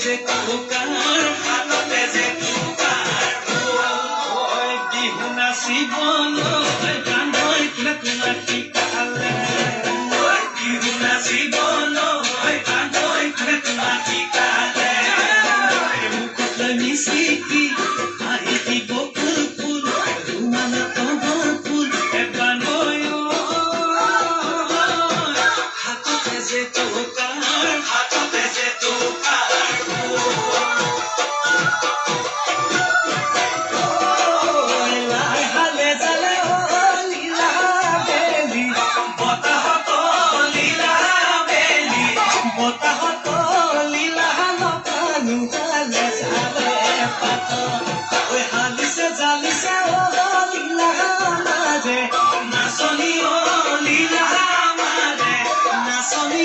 যে টকাৰ হাততে যে টকাৰ ঐ বিহু নাচিবলৈ গানৈ তোমাক শিকালে বিহু নাচিবলৈ গানৈ তোমাক শিকালে মুখত লৈ মিচিকি আহি দিব ফুল ফুল ৰুমালত ফুল এবানৈ হাততে যে টকাৰ হাততে যে টকাৰ লাই হালে জালে লীলা বেলি বতাহত লীলা বেলি বতাহত লীলা নকানো জালে জালে পাত ঐ হালিছে জালিছে লীলা মাজে নাচনি লীলা মাজে নাচনি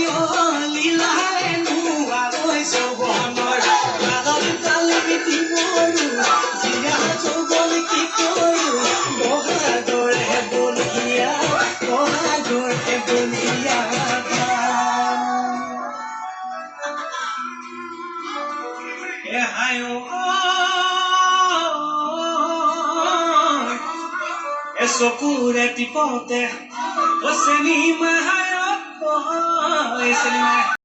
লীলা এনুৱা কৈছো বনৰ গালত তালি মিটি মৰো জিয়া চৌগল কি কৰো বহাগৰে বলিয়া বহাগৰে বলিয়া হায় চকুৰে টিপতে চেনি মাহায় চেনি